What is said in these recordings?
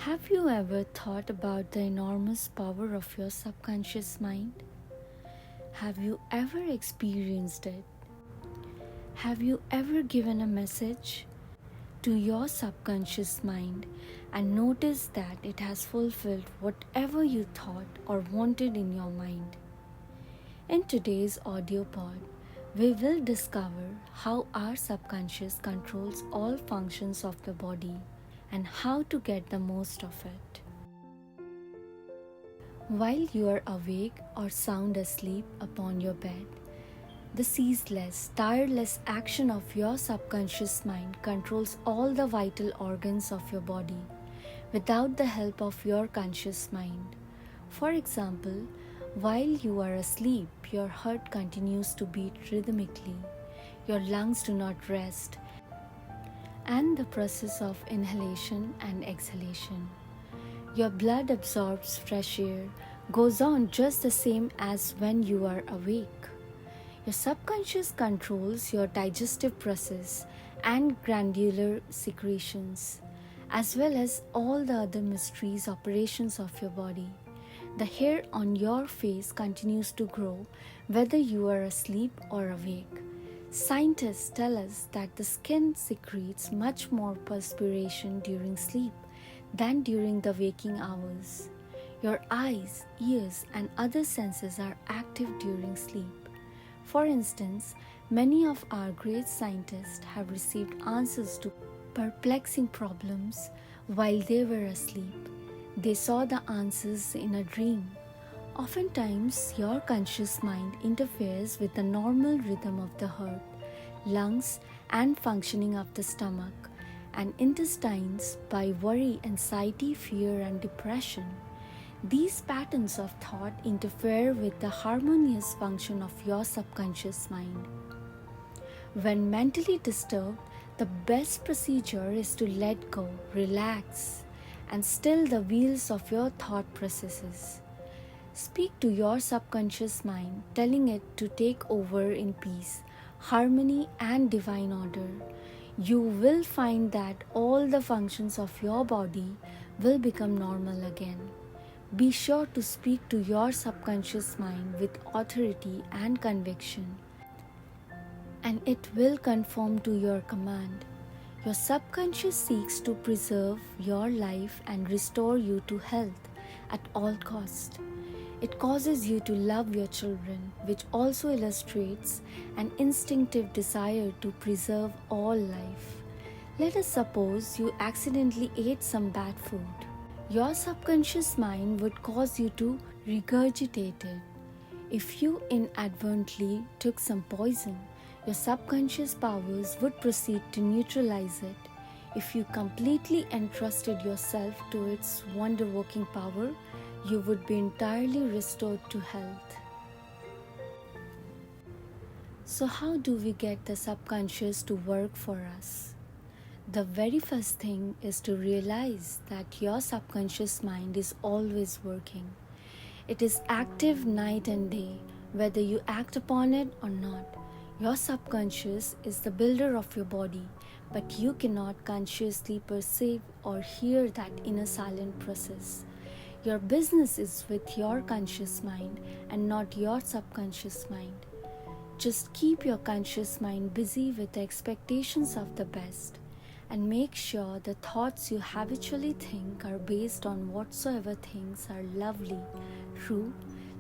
Have you ever thought about the enormous power of your subconscious mind? Have you ever experienced it? Have you ever given a message to your subconscious mind and noticed that it has fulfilled whatever you thought or wanted in your mind? In today's audiopod, we will discover how our subconscious controls all functions of the body and how to get the most of it. While you are awake or sound asleep upon your bed, the ceaseless, tireless action of your subconscious mind controls all the vital organs of your body without the help of your conscious mind. For example, while you are asleep, your heart continues to beat rhythmically, your lungs do not rest, and the process of inhalation and exhalation. Your blood absorbs fresh air, goes on just the same as when you are awake. Your subconscious controls your digestive process and glandular secretions, as well as all the other mysteries operations of your body. The hair on your face continues to grow whether you are asleep or awake. Scientists tell us that the skin secretes much more perspiration during sleep than during the waking hours. Your eyes, ears, and other senses are active during sleep. For instance, many of our great scientists have received answers to perplexing problems while they were asleep. They saw the answers in a dream. Oftentimes, your conscious mind interferes with the normal rhythm of the heart, lungs, and functioning of the stomach and intestines by worry, anxiety, fear, and depression. These patterns of thought interfere with the harmonious function of your subconscious mind. When mentally disturbed, the best procedure is to let go, relax, and still the wheels of your thought processes. Speak to your subconscious mind, telling it to take over in peace, harmony, and divine order. You will find that all the functions of your body will become normal again. Be sure to speak to your subconscious mind with authority and conviction, and it will conform to your command. Your subconscious seeks to preserve your life and restore you to health at all cost. It causes you to love your children, which also illustrates an instinctive desire to preserve all life. Let us suppose you accidentally ate some bad food. Your subconscious mind would cause you to regurgitate it. If you inadvertently took some poison, your subconscious powers would proceed to neutralize it. If you completely entrusted yourself to its wonder-working power, you would be entirely restored to health. So how do we get the subconscious to work for us? The very first thing is to realize that your subconscious mind is always working. It is active night and day, whether you act upon it or not. Your subconscious is the builder of your body, but you cannot consciously perceive or hear that inner silent process. Your business is with your conscious mind and not your subconscious mind. Just keep your conscious mind busy with the expectations of the best, and make sure the thoughts you habitually think are based on whatsoever things are lovely, true,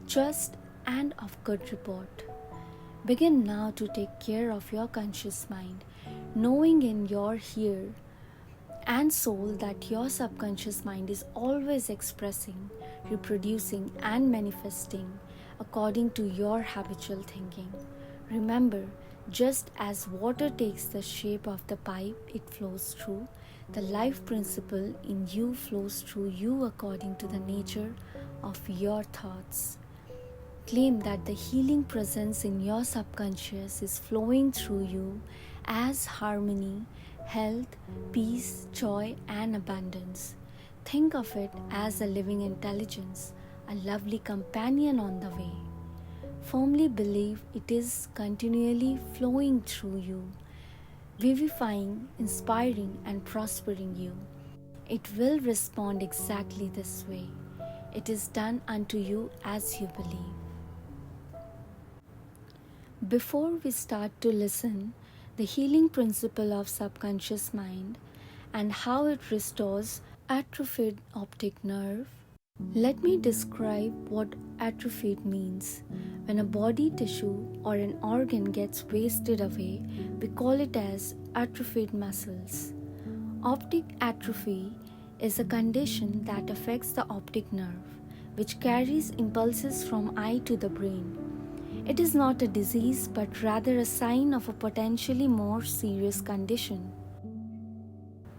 just, and of good report. Begin now to take care of your conscious mind, knowing in your here and soul that your subconscious mind is always expressing, reproducing, and manifesting according to your habitual thinking. Remember, just as water takes the shape of the pipe it flows through, the life principle in you flows through you according to the nature of your thoughts. Claim that the healing presence in your subconscious is flowing through you as harmony, health, peace, joy, and abundance. Think of it as a living intelligence, a lovely companion on the way. Firmly believe it is continually flowing through you, vivifying, inspiring, and prospering you. it will respond exactly this way. It is done unto you as you believe. Before we start to listen, the healing principle of subconscious mind and how it restores atrophied optic nerve, let me describe what atrophied means. When a body tissue or an organ gets wasted away, we call it as atrophied muscles. Optic atrophy is a condition that affects the optic nerve, which carries impulses from eye to the brain. It is not a disease but rather a sign of a potentially more serious condition.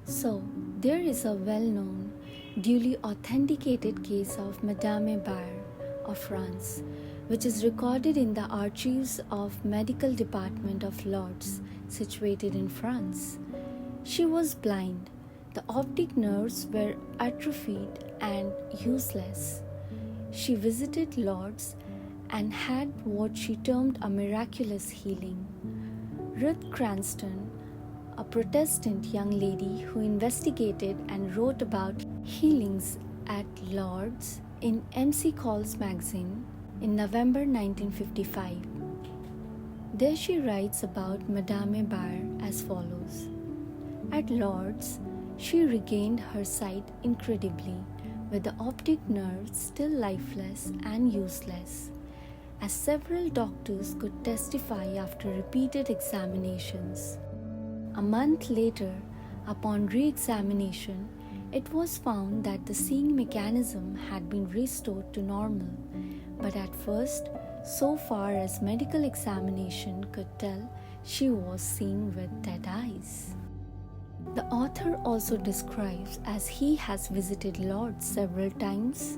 So, there is a well-known, duly authenticated case of Madame Baer of France, which is recorded in the archives of Medical Department of Lourdes, situated in France. She was blind. The optic nerves were atrophied and useless. She visited Lourdes and had what she termed a miraculous healing. Ruth Cranston, a Protestant young lady who investigated and wrote about healings at Lourdes in MC Call's magazine in November 1955. There she writes about Madame Baer as follows. At Lourdes, she regained her sight incredibly, with the optic nerve still lifeless and useless, as several doctors could testify after repeated examinations. A month later, upon re-examination, it was found that the seeing mechanism had been restored to normal, but at first, so far as medical examination could tell, she was seeing with dead eyes. The author also describes as he has visited Lourdes several times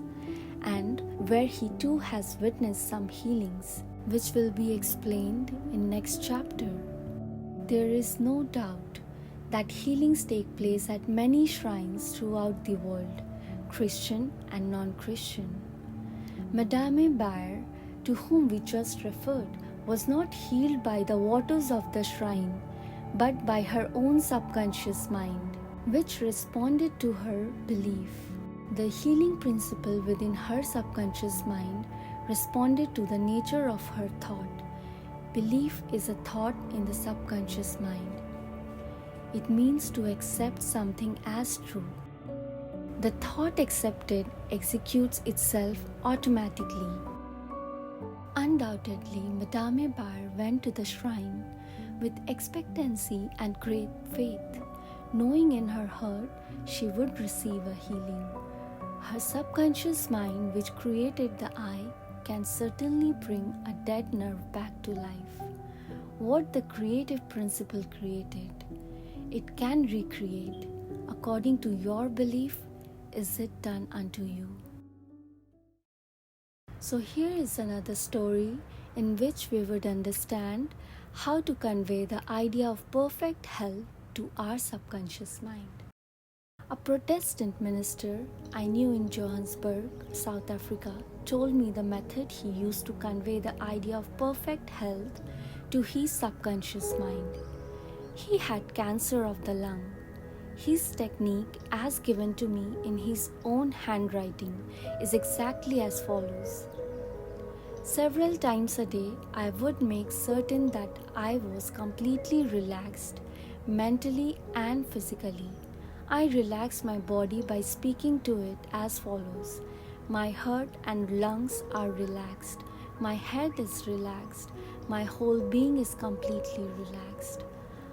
and where he too has witnessed some healings, which will be explained in next chapter. There is no doubt that healings take place at many shrines throughout the world, Christian and non-Christian. Madame Baer, to whom we just referred, was not healed by the waters of the shrine, but by her own subconscious mind, which responded to her belief. The healing principle within her subconscious mind responded to the nature of her thought. Belief is a thought in the subconscious mind. It means to accept something as true. The thought accepted executes itself automatically. Undoubtedly, Madame Baer went to the shrine with expectancy and great faith, knowing in her heart she would receive a healing. Her subconscious mind, which created the eye, can certainly bring a dead nerve back to life. What the creative principle created, it can recreate. According to your belief, is it done unto you? So here is another story in which we would understand how to convey the idea of perfect health to our subconscious mind. A Protestant minister I knew in Johannesburg, South Africa, told me the method he used to convey the idea of perfect health to his subconscious mind. He had cancer of the lung. His technique, as given to me in his own handwriting, is exactly as follows. Several times a day, I would make certain that I was completely relaxed, mentally and physically. I relax my body by speaking to it as follows. My heart and lungs are relaxed. My head is relaxed. My whole being is completely relaxed.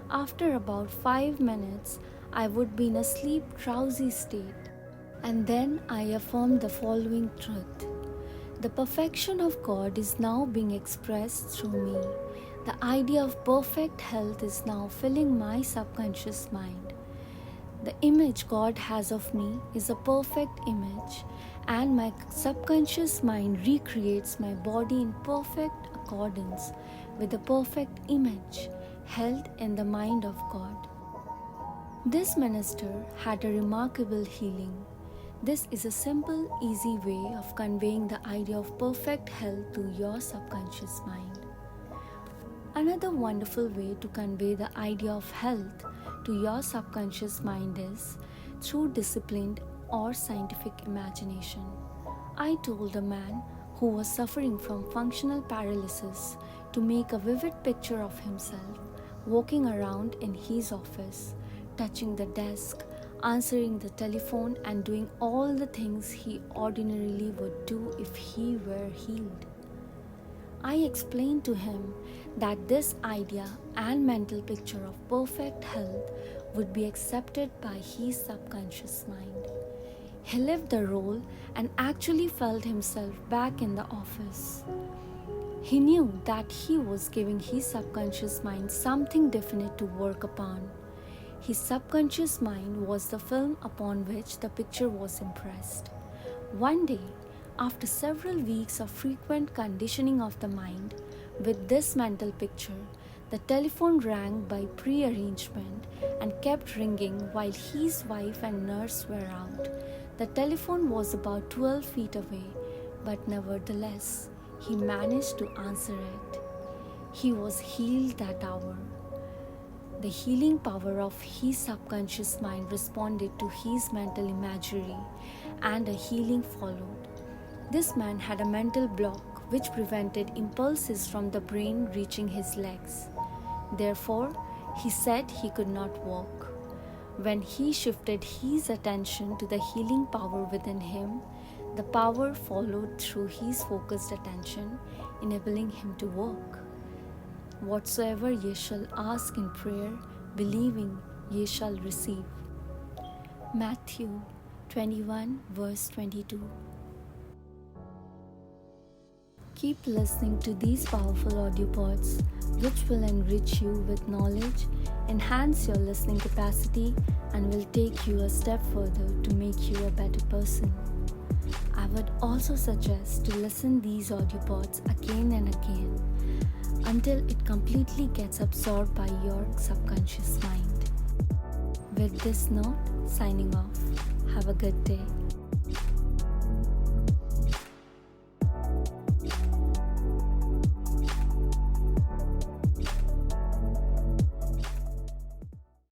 After about 5 minutes, I would be in a sleep drowsy state. And then I affirmed the following truth. The perfection of God is now being expressed through me. The idea of perfect health is now filling my subconscious mind. The image God has of me is a perfect image, and my subconscious mind recreates my body in perfect accordance with the perfect image held in the mind of God. This minister had a remarkable healing. This is a simple, easy way of conveying the idea of perfect health to your subconscious mind. Another wonderful way to convey the idea of health to your subconscious mind is through disciplined or scientific imagination. I told a man who was suffering from functional paralysis to make a vivid picture of himself walking around in his office, touching the desk, answering the telephone, and doing all the things he ordinarily would do if he were healed. I explained to him that this idea and mental picture of perfect health would be accepted by his subconscious mind. He lived the role and actually felt himself back in the office. He knew that he was giving his subconscious mind something definite to work upon. His subconscious mind was the film upon which the picture was impressed. One day, after several weeks of frequent conditioning of the mind with this mental picture, the telephone rang by prearrangement and kept ringing while his wife and nurse were out. The telephone was about 12 feet away, but nevertheless, he managed to answer it. He was healed that hour. The healing power of his subconscious mind responded to his mental imagery, and a healing followed. This man had a mental block which prevented impulses from the brain reaching his legs. Therefore, he said he could not walk. When he shifted his attention to the healing power within him, the power followed through his focused attention, enabling him to walk. Whatsoever ye shall ask in prayer, believing ye shall receive. Matthew 21 verse 22. Keep listening to these powerful audiopods, which will enrich you with knowledge, enhance your listening capacity, and will take you a step further to make you a better person. I would also suggest to listen these audiopods again and again until it completely gets absorbed by your subconscious mind. With this note, signing off. Have a good day.